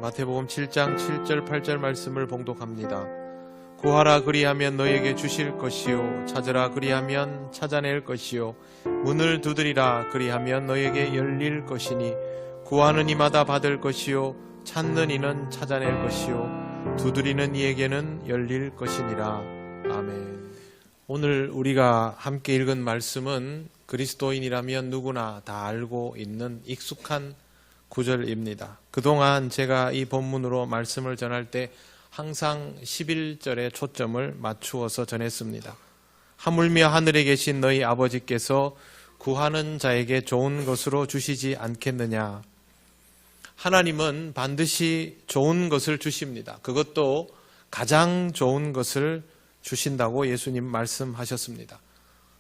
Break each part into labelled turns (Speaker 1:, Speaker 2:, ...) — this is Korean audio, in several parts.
Speaker 1: 마태복음 7장 7절 8절 말씀을 봉독합니다. 구하라 그리하면 너에게 주실 것이요 찾으라 그리하면 찾아낼 것이요 문을 두드리라 그리하면 너에게 열릴 것이니 구하는 이마다 받을 것이요 찾는 이는 찾아낼 것이요 두드리는 이에게는 열릴 것이니라. 아멘. 오늘 우리가 함께 읽은 말씀은 그리스도인이라면 누구나 다 알고 있는 익숙한 구절입니다. 그동안 제가 이 본문으로 말씀을 전할 때 항상 11절에 초점을 맞추어서 전했습니다. 하물며 하늘에 계신 너희 아버지께서 구하는 자에게 좋은 것으로 주시지 않겠느냐. 하나님은 반드시 좋은 것을 주십니다. 그것도 가장 좋은 것을 주신다고 예수님 말씀하셨습니다.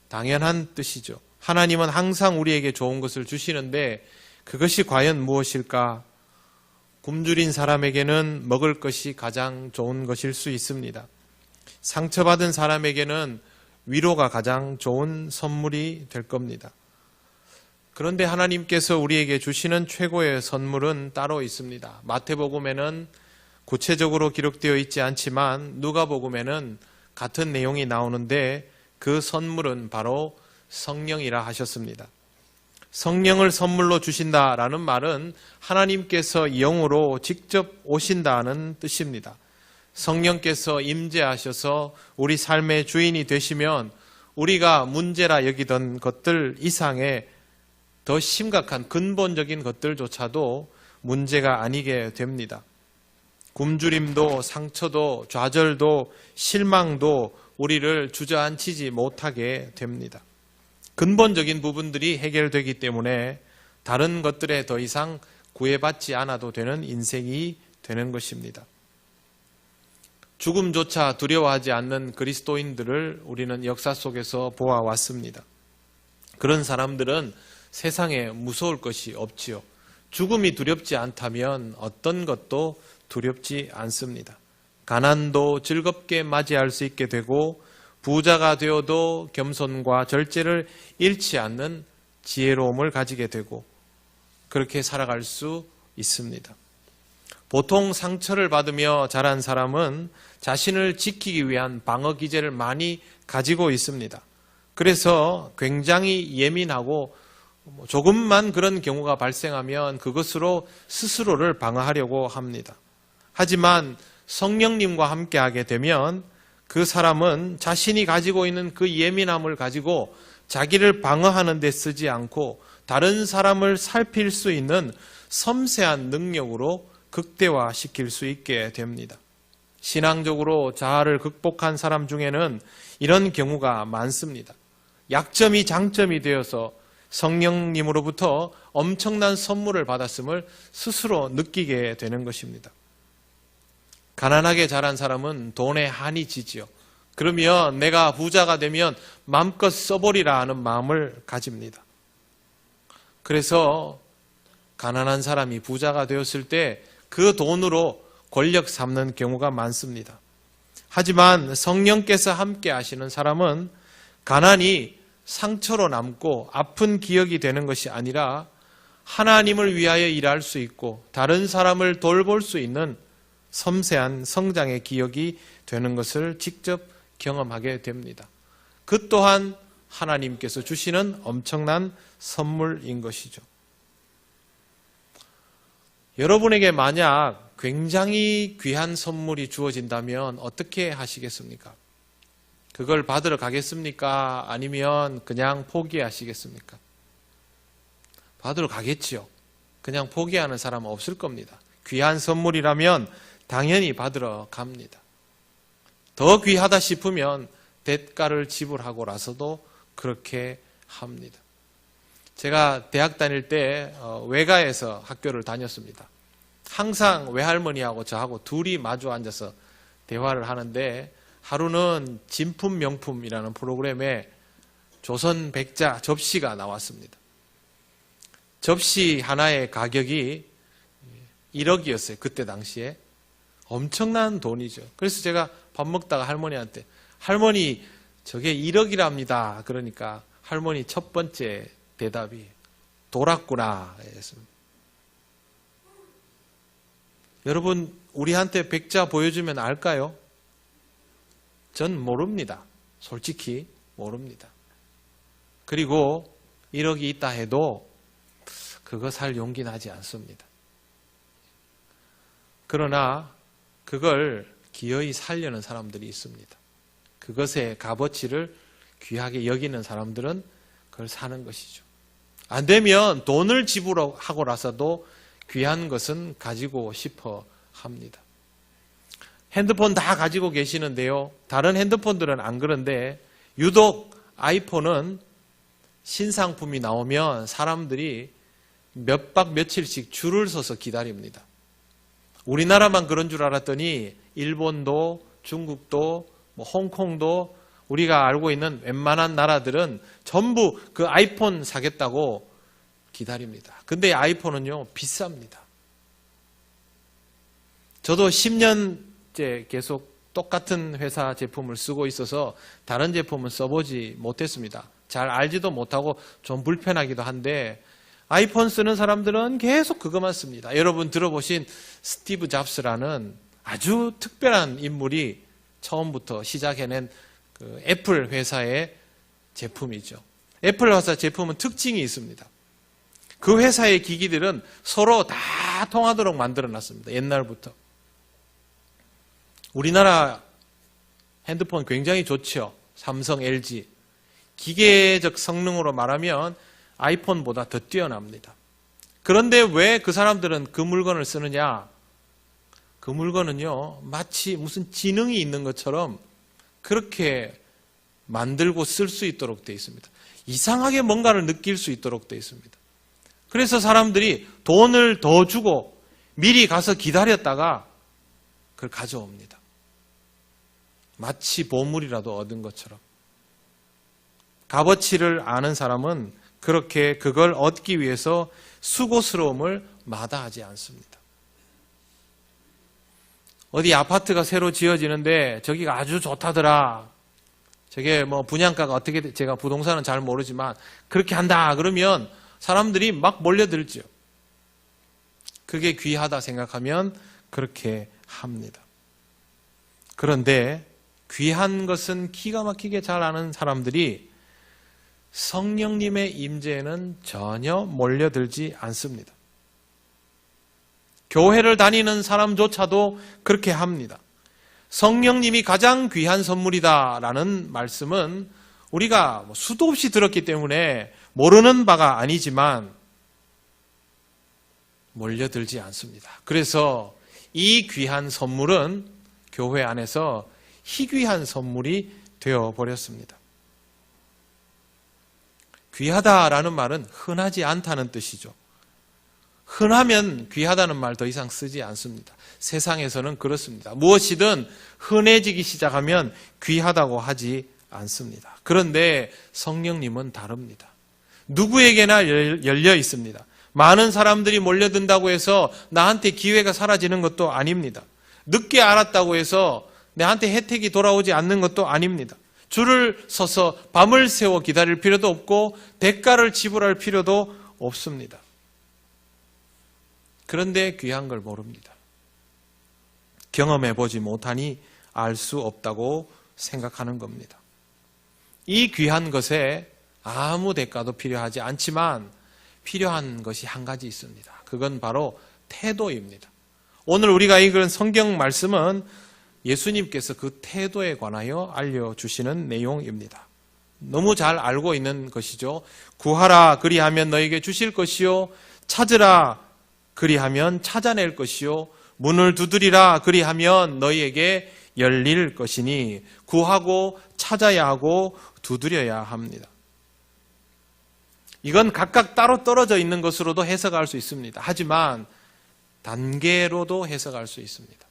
Speaker 1: 당연한 뜻이죠. 하나님은 항상 우리에게 좋은 것을 주시는데 그것이 과연 무엇일까? 굶주린 사람에게는 먹을 것이 가장 좋은 것일 수 있습니다. 상처받은 사람에게는 위로가 가장 좋은 선물이 될 겁니다. 그런데 하나님께서 우리에게 주시는 최고의 선물은 따로 있습니다. 마태복음에는 구체적으로 기록되어 있지 않지만 누가복음에는 같은 내용이 나오는데 그 선물은 바로 성령이라 하셨습니다. 성령을 선물로 주신다라는 말은 하나님께서 영으로 직접 오신다는 뜻입니다. 성령께서 임재하셔서 우리 삶의 주인이 되시면 우리가 문제라 여기던 것들 이상의 더 심각한 근본적인 것들조차도 문제가 아니게 됩니다. 굶주림도 상처도 좌절도 실망도 우리를 주저앉히지 못하게 됩니다. 근본적인 부분들이 해결되기 때문에 다른 것들에 더 이상 구애받지 않아도 되는 인생이 되는 것입니다. 죽음조차 두려워하지 않는 그리스도인들을 우리는 역사 속에서 보아왔습니다. 그런 사람들은 세상에 무서울 것이 없지요. 죽음이 두렵지 않다면 어떤 것도 두렵지 않습니다. 가난도 즐겁게 맞이할 수 있게 되고 부자가 되어도 겸손과 절제를 잃지 않는 지혜로움을 가지게 되고 그렇게 살아갈 수 있습니다. 보통 상처를 받으며 자란 사람은 자신을 지키기 위한 방어 기제를 많이 가지고 있습니다. 그래서 굉장히 예민하고 조금만 그런 경우가 발생하면 그것으로 스스로를 방어하려고 합니다. 하지만 성령님과 함께하게 되면 그 사람은 자신이 가지고 있는 그 예민함을 가지고 자기를 방어하는 데 쓰지 않고 다른 사람을 살필 수 있는 섬세한 능력으로 극대화시킬 수 있게 됩니다. 신앙적으로 자아를 극복한 사람 중에는 이런 경우가 많습니다. 약점이 장점이 되어서 성령님으로부터 엄청난 선물을 받았음을 스스로 느끼게 되는 것입니다. 가난하게 자란 사람은 돈에 한이 지지요. 그러면 내가 부자가 되면 마음껏 써버리라 하는 마음을 가집니다. 그래서 가난한 사람이 부자가 되었을 때 그 돈으로 권력 삼는 경우가 많습니다. 하지만 성령께서 함께 하시는 사람은 가난이 상처로 남고 아픈 기억이 되는 것이 아니라 하나님을 위하여 일할 수 있고 다른 사람을 돌볼 수 있는 섬세한 성장의 기억이 되는 것을 직접 경험하게 됩니다. 그 또한 하나님께서 주시는 엄청난 선물인 것이죠. 여러분에게 만약 굉장히 귀한 선물이 주어진다면 어떻게 하시겠습니까? 그걸 받으러 가겠습니까? 아니면 그냥 포기하시겠습니까? 받으러 가겠지요. 그냥 포기하는 사람은 없을 겁니다. 귀한 선물이라면 당연히 받으러 갑니다. 더 귀하다 싶으면 대가를 지불하고라서도 그렇게 합니다. 제가 대학 다닐 때 외가에서 학교를 다녔습니다. 항상 외할머니하고 저하고 둘이 마주 앉아서 대화를 하는데 하루는 진품 명품이라는 프로그램에 조선 백자 접시가 나왔습니다. 접시 하나의 가격이 1억이었어요. 그때 당시에. 엄청난 돈이죠. 그래서 제가 밥 먹다가 할머니한테 할머니 저게 1억이랍니다. 그러니까 할머니 첫 번째 대답이 돌았구나. 여러분, 우리한테 백자 보여주면 알까요? 전 모릅니다. 솔직히 모릅니다. 그리고 1억이 있다 해도 그거 살 용기 나지 않습니다. 그러나 그걸 기어이 살려는 사람들이 있습니다. 그것의 값어치를 귀하게 여기는 사람들은 그걸 사는 것이죠. 안 되면 돈을 지불하고 나서도 귀한 것은 가지고 싶어 합니다. 핸드폰 다 가지고 계시는데요. 다른 핸드폰들은 안 그런데 유독 아이폰은 신상품이 나오면 사람들이 몇 박 며칠씩 줄을 서서 기다립니다. 우리나라만 그런 줄 알았더니 일본도 중국도 홍콩도 우리가 알고 있는 웬만한 나라들은 전부 그 아이폰 사겠다고 기다립니다. 근데 아이폰은요 비쌉니다. 저도 10년째 계속 똑같은 회사 제품을 쓰고 있어서 다른 제품은 써보지 못했습니다. 잘 알지도 못하고 좀 불편하기도 한데 아이폰 쓰는 사람들은 계속 그것만 씁니다. 여러분 들어보신 스티브 잡스라는 아주 특별한 인물이 처음부터 시작해낸 그 애플 회사의 제품이죠. 애플 회사 제품은 특징이 있습니다. 그 회사의 기기들은 서로 다 통하도록 만들어놨습니다. 옛날부터. 우리나라 핸드폰 굉장히 좋죠. 삼성, LG. 기계적 성능으로 말하면 아이폰보다 더 뛰어납니다. 그런데 왜 그 사람들은 그 물건을 쓰느냐? 그 물건은요, 마치 무슨 지능이 있는 것처럼 그렇게 만들고 쓸 수 있도록 되어 있습니다. 이상하게 뭔가를 느낄 수 있도록 되어 있습니다. 그래서 사람들이 돈을 더 주고 미리 가서 기다렸다가 그걸 가져옵니다. 마치 보물이라도 얻은 것처럼. 값어치를 아는 사람은 그렇게 그걸 얻기 위해서 수고스러움을 마다하지 않습니다. 어디 아파트가 새로 지어지는데 저기가 아주 좋다더라. 저게 뭐 분양가가 어떻게, 제가 부동산은 잘 모르지만 그렇게 한다 그러면 사람들이 막 몰려들죠. 그게 귀하다 생각하면 그렇게 합니다. 그런데 귀한 것은 기가 막히게 잘 아는 사람들이 성령님의 임재에는 전혀 몰려들지 않습니다. 교회를 다니는 사람조차도 그렇게 합니다. 성령님이 가장 귀한 선물이다라는 말씀은 우리가 수도 없이 들었기 때문에 모르는 바가 아니지만 몰려들지 않습니다. 그래서 이 귀한 선물은 교회 안에서 희귀한 선물이 되어버렸습니다. 귀하다라는 말은 흔하지 않다는 뜻이죠. 흔하면 귀하다는 말 더 이상 쓰지 않습니다. 세상에서는 그렇습니다. 무엇이든 흔해지기 시작하면 귀하다고 하지 않습니다. 그런데 성령님은 다릅니다. 누구에게나 열려 있습니다. 많은 사람들이 몰려든다고 해서 나한테 기회가 사라지는 것도 아닙니다. 늦게 알았다고 해서 나한테 혜택이 돌아오지 않는 것도 아닙니다. 줄을 서서 밤을 새워 기다릴 필요도 없고 대가를 지불할 필요도 없습니다. 그런데 귀한 걸 모릅니다. 경험해보지 못하니 알 수 없다고 생각하는 겁니다. 이 귀한 것에 아무 대가도 필요하지 않지만 필요한 것이 한 가지 있습니다. 그건 바로 태도입니다. 오늘 우리가 읽은 성경 말씀은 예수님께서 그 태도에 관하여 알려주시는 내용입니다. 너무 잘 알고 있는 것이죠. 구하라 그리하면 너에게 주실 것이요 찾으라 그리하면 찾아낼 것이요 문을 두드리라 그리하면 너희에게 열릴 것이니 구하고 찾아야 하고 두드려야 합니다. 이건 각각 따로 떨어져 있는 것으로도 해석할 수 있습니다. 하지만 단계로도 해석할 수 있습니다.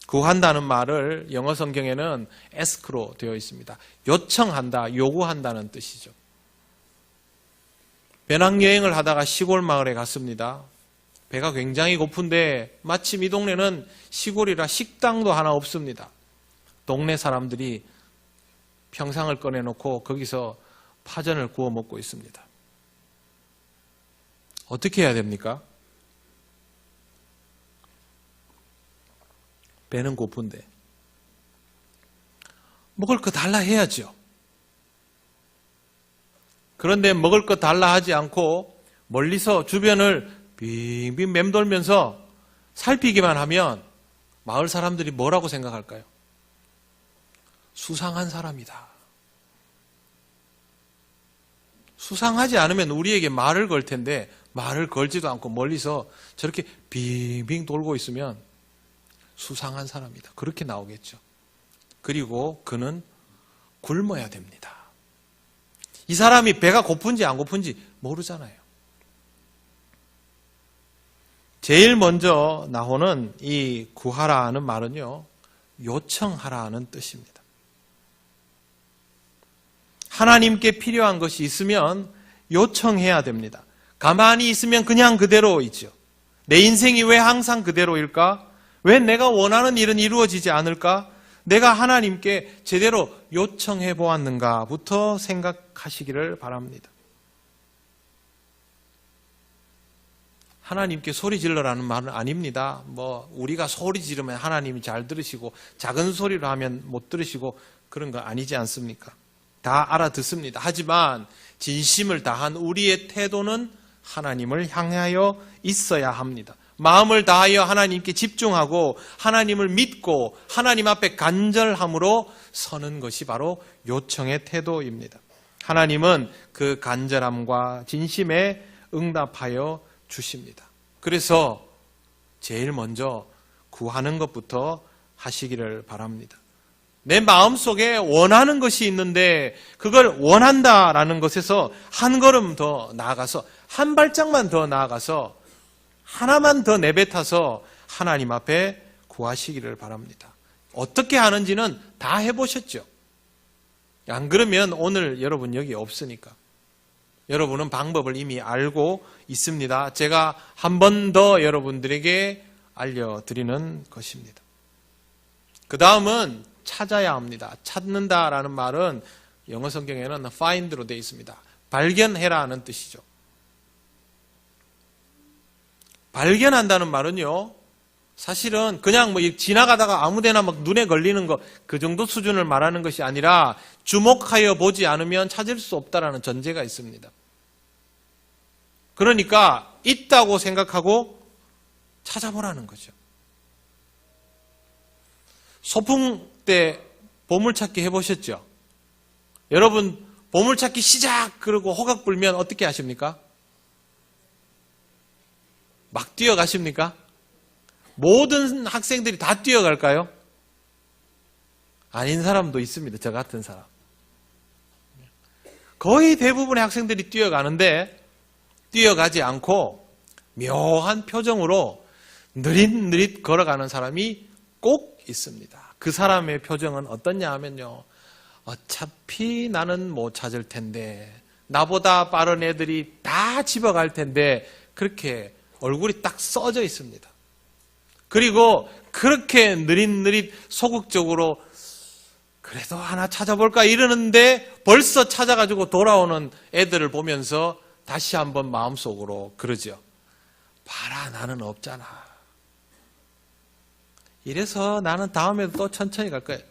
Speaker 1: 구한다는 말을 영어 성경에는 ask로 되어 있습니다. 요청한다, 요구한다는 뜻이죠. 배낭여행을 하다가 시골 마을에 갔습니다. 배가 굉장히 고픈데 마침 이 동네는 시골이라 식당도 하나 없습니다. 동네 사람들이 평상을 꺼내놓고 거기서 파전을 구워 먹고 있습니다. 어떻게 해야 됩니까? 배는 고픈데. 먹을 거 달라 해야죠. 그런데 먹을 거 달라 하지 않고 멀리서 주변을 빙빙 맴돌면서 살피기만 하면 마을 사람들이 뭐라고 생각할까요? 수상한 사람이다. 수상하지 않으면 우리에게 말을 걸 텐데 말을 걸지도 않고 멀리서 저렇게 빙빙 돌고 있으면 수상한 사람이다. 그렇게 나오겠죠. 그리고 그는 굶어야 됩니다. 이 사람이 배가 고픈지 안 고픈지 모르잖아요. 제일 먼저 나오는 이 구하라는 말은요, 요청하라는 뜻입니다. 하나님께 필요한 것이 있으면 요청해야 됩니다. 가만히 있으면 그냥 그대로 있죠. 내 인생이 왜 항상 그대로일까? 왜 내가 원하는 일은 이루어지지 않을까? 내가 하나님께 제대로 요청해 보았는가부터 생각하시기를 바랍니다. 하나님께 소리 질러라는 말은 아닙니다. 우리가 소리 지르면 하나님이 잘 들으시고 작은 소리로 하면 못 들으시고 그런 거 아니지 않습니까? 다 알아듣습니다. 하지만 진심을 다한 우리의 태도는 하나님을 향하여 있어야 합니다. 마음을 다하여 하나님께 집중하고 하나님을 믿고 하나님 앞에 간절함으로 서는 것이 바로 요청의 태도입니다. 하나님은 그 간절함과 진심에 응답하여 주십니다. 그래서 제일 먼저 구하는 것부터 하시기를 바랍니다. 내 마음속에 원하는 것이 있는데 그걸 원한다라는 것에서 한 걸음 더 나아가서 한 발짝만 더 나아가서 하나만 더 내뱉어서 하나님 앞에 구하시기를 바랍니다. 어떻게 하는지는 다 해보셨죠? 안 그러면 오늘 여러분 여기 없으니까. 여러분은 방법을 이미 알고 있습니다. 제가 한 번 더 여러분들에게 알려드리는 것입니다. 그 다음은 찾아야 합니다. 찾는다라는 말은 영어 성경에는 find로 되어 있습니다. 발견해라는 뜻이죠. 발견한다는 말은요, 사실은 그냥 지나가다가 아무데나 눈에 걸리는 거, 그 정도 수준을 말하는 것이 아니라 주목하여 보지 않으면 찾을 수 없다라는 전제가 있습니다. 그러니까 있다고 생각하고 찾아보라는 거죠. 소풍 때 보물찾기 해보셨죠? 여러분 보물찾기 시작 그러고 호각 불면 어떻게 하십니까? 막 뛰어가십니까? 모든 학생들이 다 뛰어갈까요? 아닌 사람도 있습니다. 저 같은 사람. 거의 대부분의 학생들이 뛰어가는데 뛰어가지 않고 묘한 표정으로 느릿느릿 걸어가는 사람이 꼭 있습니다. 그 사람의 표정은 어떠냐 하면요, 어차피 나는 못 찾을 텐데 나보다 빠른 애들이 다 집어갈 텐데 그렇게 얼굴이 딱 써져 있습니다. 그리고 그렇게 느릿느릿 소극적으로 그래도 하나 찾아볼까 이러는데 벌써 찾아가지고 돌아오는 애들을 보면서 다시 한번 마음속으로 그러죠. 봐라, 나는 없잖아. 이래서 나는 다음에도 또 천천히 갈 거예요.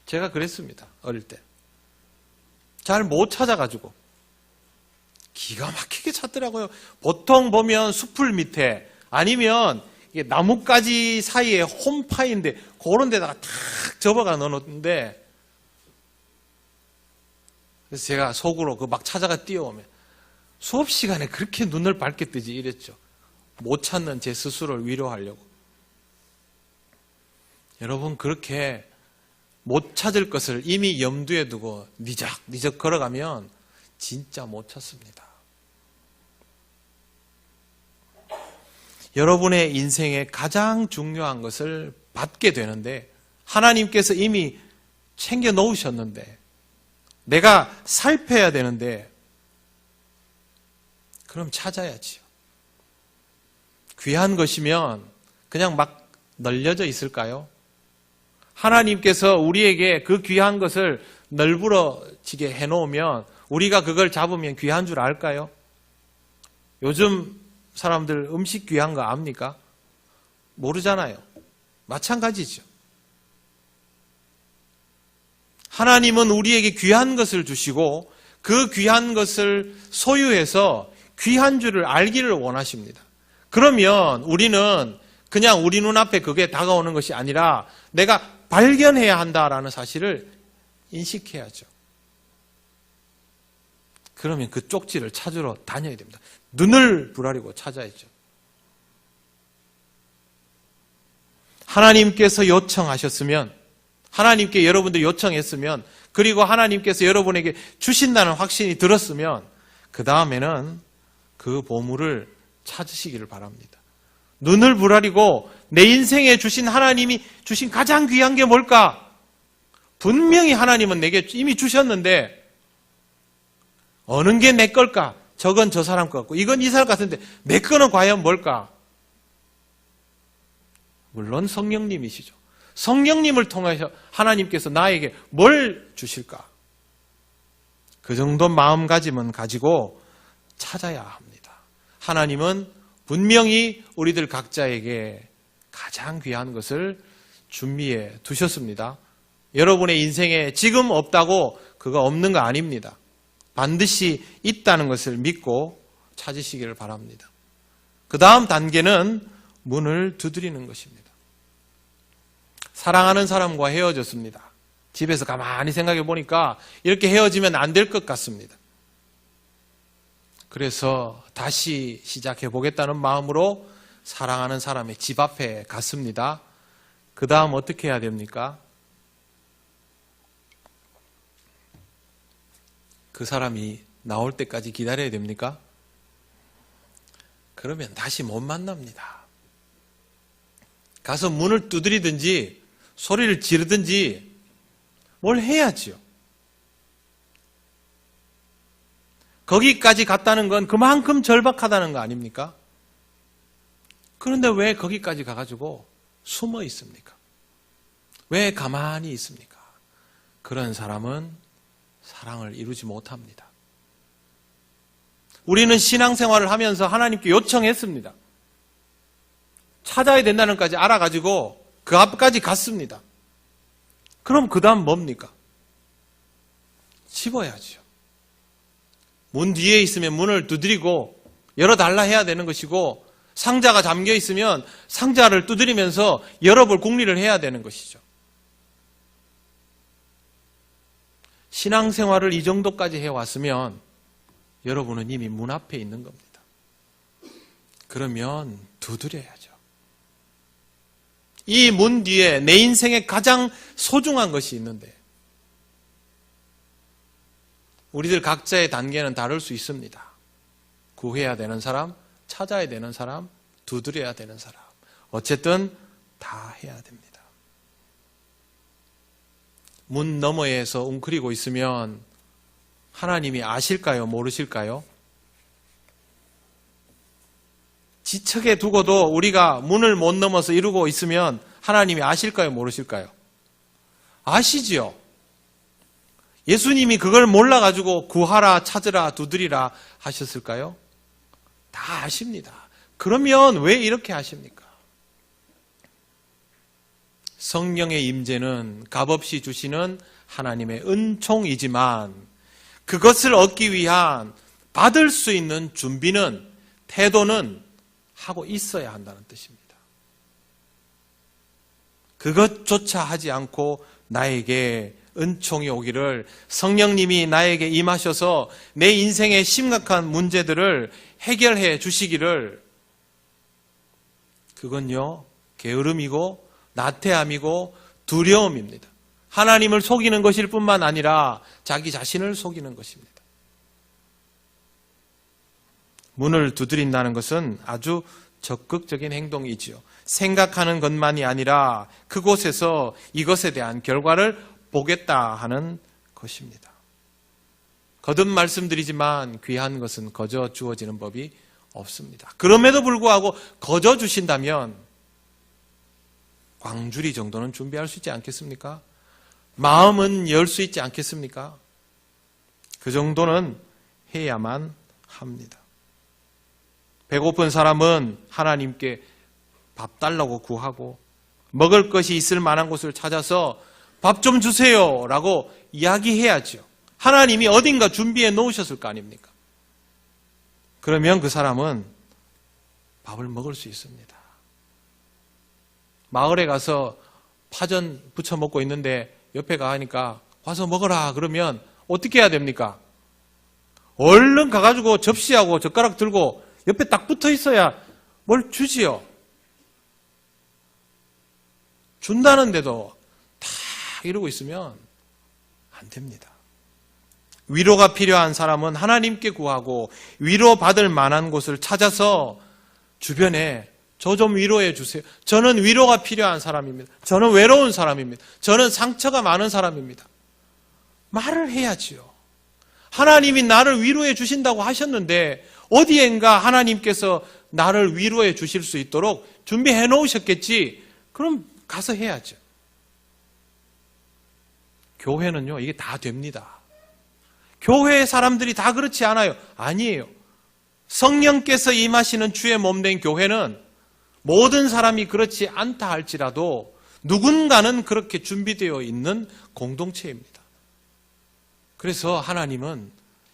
Speaker 1: 제가 그랬습니다. 어릴 때. 잘 못 찾아가지고. 기가 막히게 찾더라고요. 보통 보면 숲풀 밑에 아니면 이게 나뭇가지 사이에 홈파인데 그런 데다가 탁 접어가 넣어놓는데, 그래서 제가 속으로 그 막 찾아가 뛰어오면 수업 시간에 그렇게 눈을 밝게 뜨지 이랬죠. 못 찾는 제 스스로를 위로하려고. 여러분 그렇게 못 찾을 것을 이미 염두에 두고 니적니적 걸어가면 진짜 못 찾습니다. 여러분의 인생에 가장 중요한 것을 받게 되는데 하나님께서 이미 챙겨 놓으셨는데 내가 살펴야 되는데 그럼 찾아야지요. 귀한 것이면 그냥 막 널려져 있을까요? 하나님께서 우리에게 그 귀한 것을 널브러지게 해놓으면 우리가 그걸 잡으면 귀한 줄 알까요? 요즘 사람들 음식 귀한 거 압니까? 모르잖아요. 마찬가지죠. 하나님은 우리에게 귀한 것을 주시고 그 귀한 것을 소유해서 귀한 줄을 알기를 원하십니다. 그러면 우리는 그냥 우리 눈앞에 그게 다가오는 것이 아니라 내가 발견해야 한다라는 사실을 인식해야죠. 그러면 그 쪽지를 찾으러 다녀야 됩니다. 눈을 부라리고 찾아야죠. 하나님께서 요청하셨으면, 하나님께 여러분들 요청했으면, 그리고 하나님께서 여러분에게 주신다는 확신이 들었으면 그 다음에는 그 보물을 찾으시기를 바랍니다. 눈을 부라리고 내 인생에 주신 하나님이 주신 가장 귀한 게 뭘까? 분명히 하나님은 내게 이미 주셨는데 어느 게 내 걸까? 저건 저 사람 것 같고 이건 이 사람 같은데 내 거는 과연 뭘까? 물론 성령님이시죠. 성령님을 통해서 하나님께서 나에게 뭘 주실까? 그 정도 마음가짐은 가지고 찾아야 합니다. 하나님은 분명히 우리들 각자에게 가장 귀한 것을 준비해 두셨습니다. 여러분의 인생에 지금 없다고 그거 없는 거 아닙니다. 반드시 있다는 것을 믿고 찾으시기를 바랍니다. 그 다음 단계는 문을 두드리는 것입니다. 사랑하는 사람과 헤어졌습니다. 집에서 가만히 생각해 보니까 이렇게 헤어지면 안 될 것 같습니다. 그래서 다시 시작해 보겠다는 마음으로 사랑하는 사람의 집 앞에 갔습니다. 그 다음 어떻게 해야 됩니까? 그 사람이 나올 때까지 기다려야 됩니까? 그러면 다시 못 만납니다. 가서 문을 두드리든지 소리를 지르든지 뭘 해야지요. 거기까지 갔다는 건 그만큼 절박하다는 거 아닙니까? 그런데 왜 거기까지 가가지고 숨어 있습니까? 왜 가만히 있습니까? 그런 사람은 사랑을 이루지 못합니다. 우리는 신앙생활을 하면서 하나님께 요청했습니다. 찾아야 된다는 것까지 알아가지고 그 앞까지 갔습니다. 그럼 그 다음 뭡니까? 집어야죠. 문 뒤에 있으면 문을 두드리고 열어달라 해야 되는 것이고 상자가 잠겨 있으면 상자를 두드리면서 열어볼 궁리를 해야 되는 것이죠. 신앙생활을 이 정도까지 해왔으면 여러분은 이미 문 앞에 있는 겁니다. 그러면 두드려야죠. 이 문 뒤에 내 인생에 가장 소중한 것이 있는데 우리들 각자의 단계는 다를 수 있습니다. 구해야 되는 사람, 찾아야 되는 사람, 두드려야 되는 사람. 어쨌든 다 해야 됩니다. 문 너머에서 웅크리고 있으면 하나님이 아실까요? 모르실까요? 지척에 두고도 우리가 문을 못 넘어서 이루고 있으면 하나님이 아실까요? 모르실까요? 아시지요. 예수님이 그걸 몰라가지고 구하라, 찾으라, 두드리라 하셨을까요? 다 아십니다. 그러면 왜 이렇게 하십니까? 성령의 임재는 값없이 주시는 하나님의 은총이지만 그것을 얻기 위한 받을 수 있는 준비는, 태도는 하고 있어야 한다는 뜻입니다. 그것조차 하지 않고 나에게 은총이 오기를, 성령님이 나에게 임하셔서 내 인생의 심각한 문제들을 해결해 주시기를, 그건요 게으름이고 나태함이고 두려움입니다. 하나님을 속이는 것일 뿐만 아니라 자기 자신을 속이는 것입니다. 문을 두드린다는 것은 아주 적극적인 행동이지요. 생각하는 것만이 아니라 그곳에서 이것에 대한 결과를 보겠다 하는 것입니다. 거듭 말씀드리지만 귀한 것은 거저 주어지는 법이 없습니다. 그럼에도 불구하고 거저 주신다면 광주리 정도는 준비할 수 있지 않겠습니까? 마음은 열 수 있지 않겠습니까? 그 정도는 해야만 합니다. 배고픈 사람은 하나님께 밥 달라고 구하고 먹을 것이 있을 만한 곳을 찾아서 밥 좀 주세요 라고 이야기해야죠. 하나님이 어딘가 준비해 놓으셨을 거 아닙니까? 그러면 그 사람은 밥을 먹을 수 있습니다. 마을에 가서 파전 부쳐 먹고 있는데 옆에 가니까 와서 먹어라 그러면 어떻게 해야 됩니까? 얼른 가가지고 접시하고 젓가락 들고 옆에 딱 붙어 있어야 뭘 주지요. 준다는데도 다 이러고 있으면 안 됩니다. 위로가 필요한 사람은 하나님께 구하고 위로받을 만한 곳을 찾아서 주변에 저 좀 위로해 주세요. 저는 위로가 필요한 사람입니다. 저는 외로운 사람입니다. 저는 상처가 많은 사람입니다. 말을 해야지요. 하나님이 나를 위로해 주신다고 하셨는데 어디엔가 하나님께서 나를 위로해 주실 수 있도록 준비해 놓으셨겠지. 그럼 가서 해야죠. 교회는요, 이게 다 됩니다. 교회 사람들이 다 그렇지 않아요. 아니에요. 성령께서 임하시는 주의 몸된 교회는 모든 사람이 그렇지 않다 할지라도 누군가는 그렇게 준비되어 있는 공동체입니다. 그래서 하나님은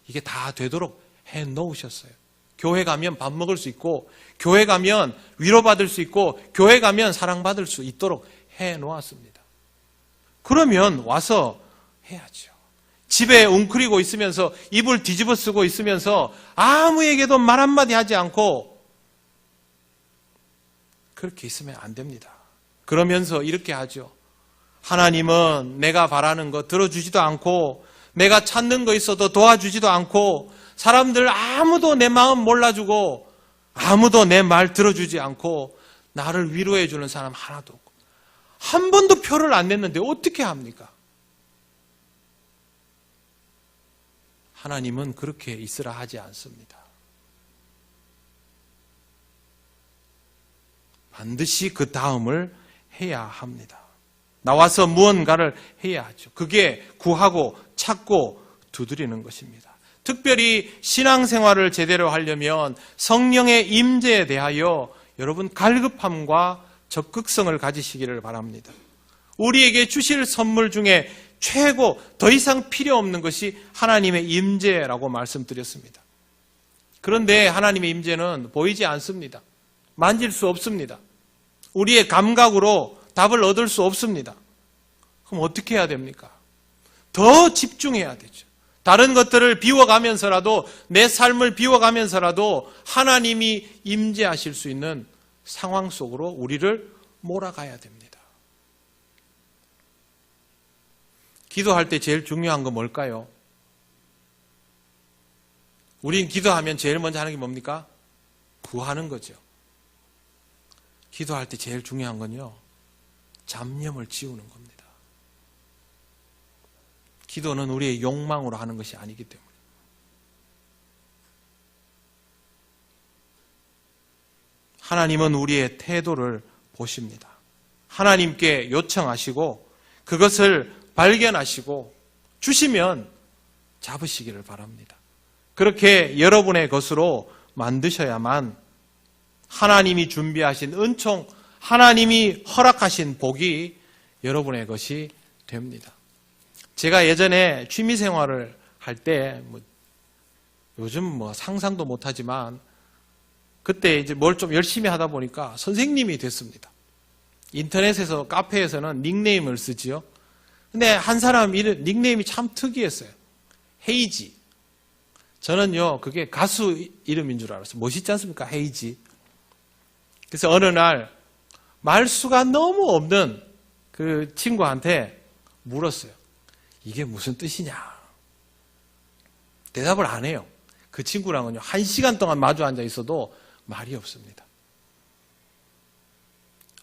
Speaker 1: 이게 다 되도록 해 놓으셨어요. 교회 가면 밥 먹을 수 있고, 교회 가면 위로받을 수 있고, 교회 가면 사랑받을 수 있도록 해 놓았습니다. 그러면 와서 해야죠. 집에 웅크리고 있으면서 이불 뒤집어 쓰고 있으면서 아무에게도 말 한마디 하지 않고 그렇게 있으면 안 됩니다. 그러면서 이렇게 하죠. 하나님은 내가 바라는 거 들어주지도 않고 내가 찾는 거 있어도 도와주지도 않고 사람들 아무도 내 마음 몰라주고 아무도 내 말 들어주지 않고 나를 위로해 주는 사람 하나도 없고 한 번도 표를 안 냈는데 어떻게 합니까? 하나님은 그렇게 있으라 하지 않습니다. 반드시 그 다음을 해야 합니다. 나와서 무언가를 해야 하죠. 그게 구하고 찾고 두드리는 것입니다. 특별히 신앙생활을 제대로 하려면 성령의 임재에 대하여 여러분 갈급함과 적극성을 가지시기를 바랍니다. 우리에게 주실 선물 중에 최고 더 이상 필요 없는 것이 하나님의 임재라고 말씀드렸습니다. 그런데 하나님의 임재는 보이지 않습니다. 만질 수 없습니다. 우리의 감각으로 답을 얻을 수 없습니다. 그럼 어떻게 해야 됩니까? 더 집중해야 되죠. 다른 것들을 비워가면서라도 내 삶을 비워가면서라도 하나님이 임재하실 수 있는 상황 속으로 우리를 몰아가야 됩니다. 기도할 때 제일 중요한 건 뭘까요? 우린 기도하면 제일 먼저 하는 게 뭡니까? 구하는 거죠. 기도할 때 제일 중요한 건요, 잡념을 지우는 겁니다. 기도는 우리의 욕망으로 하는 것이 아니기 때문에. 하나님은 우리의 태도를 보십니다. 하나님께 요청하시고 그것을 발견하시고 주시면 잡으시기를 바랍니다. 그렇게 여러분의 것으로 만드셔야만 하나님이 준비하신 은총, 하나님이 허락하신 복이 여러분의 것이 됩니다. 제가 예전에 취미생활을 할 때 요즘 상상도 못하지만 그때 이제 뭘 좀 열심히 하다 보니까 선생님이 됐습니다. 인터넷에서 카페에서는 닉네임을 쓰지요. 근데 한 사람 닉네임이 참 특이했어요. 헤이지. 저는요, 그게 가수 이름인 줄 알았어요. 멋있지 않습니까? 헤이지. 그래서 어느 날 말수가 너무 없는 그 친구한테 물었어요. 이게 무슨 뜻이냐? 대답을 안 해요. 그 친구랑은요, 1시간 동안 마주 앉아 있어도 말이 없습니다.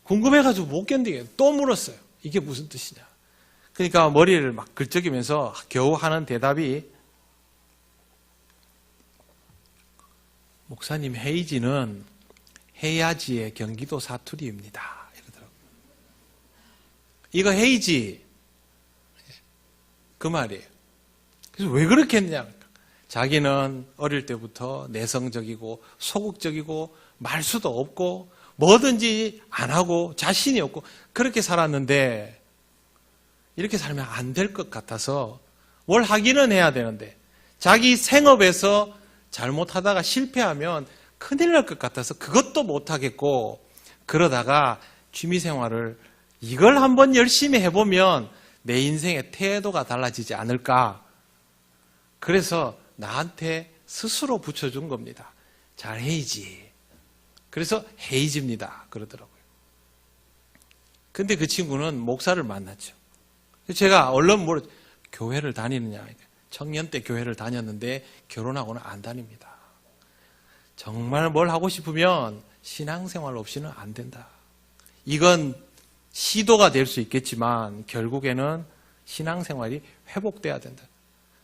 Speaker 1: 궁금해가지고 못 견디게 또 물었어요. 이게 무슨 뜻이냐? 그러니까 머리를 막 긁적이면서 겨우 하는 대답이 목사님, 헤이지는 해야지의 경기도 사투리입니다. 이러더라고요. 이거 헤이지 그 말이에요. 그래서 왜 그렇게 했냐? 자기는 어릴 때부터 내성적이고 소극적이고 말수도 없고 뭐든지 안 하고 자신이 없고 그렇게 살았는데 이렇게 살면 안 될 것 같아서 뭘 하기는 해야 되는데 자기 생업에서 잘못하다가 실패하면 큰일 날 것 같아서 그것도 못하겠고 그러다가 취미생활을 이걸 한번 열심히 해보면 내 인생의 태도가 달라지지 않을까. 그래서 나한테 스스로 붙여준 겁니다. 잘해야지. 그래서 해이집니다. 그러더라고요. 근데 그 친구는 목사를 만났죠. 제가 얼른 교회를 다니느냐. 청년 때 교회를 다녔는데 결혼하고는 안 다닙니다. 정말 뭘 하고 싶으면 신앙생활 없이는 안 된다. 이건 시도가 될 수 있겠지만 결국에는 신앙생활이 회복돼야 된다.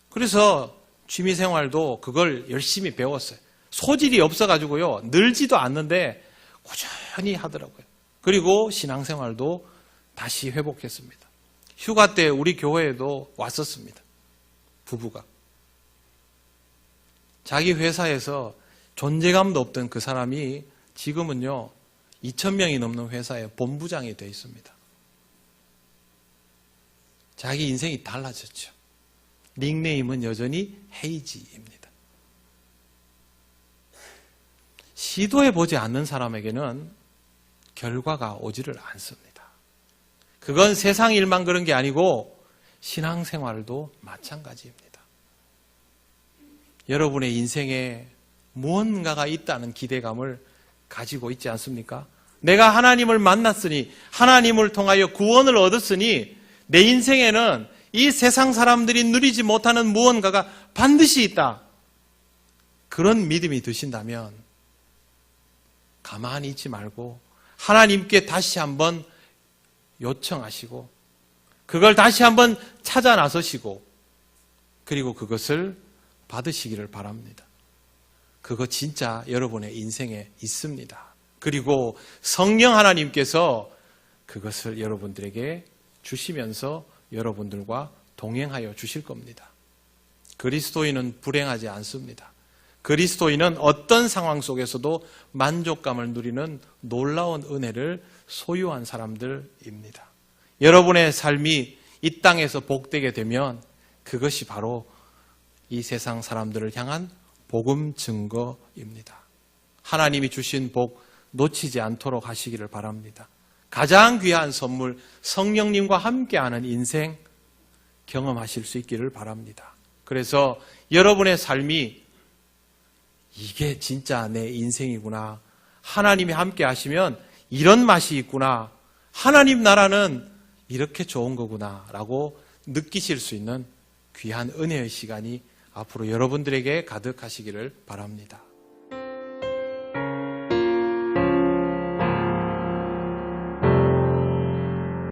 Speaker 1: 그래서 취미생활도 그걸 열심히 배웠어요. 소질이 없어가지고요. 늘지도 않는데 꾸준히 하더라고요. 그리고 신앙생활도 다시 회복했습니다. 휴가 때 우리 교회에도 왔었습니다. 부부가. 자기 회사에서 존재감도 없던 그 사람이 지금은요. 2,000명이 넘는 회사의 본부장이 되어 있습니다. 자기 인생이 달라졌죠. 닉네임은 여전히 헤이지입니다. 시도해보지 않는 사람에게는 결과가 오지를 않습니다. 그건 세상 일만 그런 게 아니고 신앙생활도 마찬가지입니다. 여러분의 인생에 무언가가 있다는 기대감을 가지고 있지 않습니까? 내가 하나님을 만났으니 하나님을 통하여 구원을 얻었으니 내 인생에는 이 세상 사람들이 누리지 못하는 무언가가 반드시 있다. 그런 믿음이 드신다면 가만히 있지 말고 하나님께 다시 한번 요청하시고 그걸 다시 한번 찾아 나서시고 그리고 그것을 받으시기를 바랍니다. 그거 진짜 여러분의 인생에 있습니다. 그리고 성령 하나님께서 그것을 여러분들에게 주시면서 여러분들과 동행하여 주실 겁니다. 그리스도인은 불행하지 않습니다. 그리스도인은 어떤 상황 속에서도 만족감을 누리는 놀라운 은혜를 소유한 사람들입니다. 여러분의 삶이 이 땅에서 복되게 되면 그것이 바로 이 세상 사람들을 향한 복음 증거입니다. 하나님이 주신 복 놓치지 않도록 하시기를 바랍니다. 가장 귀한 선물 성령님과 함께하는 인생 경험하실 수 있기를 바랍니다. 그래서 여러분의 삶이 이게 진짜 내 인생이구나. 하나님이 함께 하시면 이런 맛이 있구나. 하나님 나라는 이렇게 좋은 거구나 라고 느끼실 수 있는 귀한 은혜의 시간이 앞으로 여러분들에게 가득하시기를 바랍니다.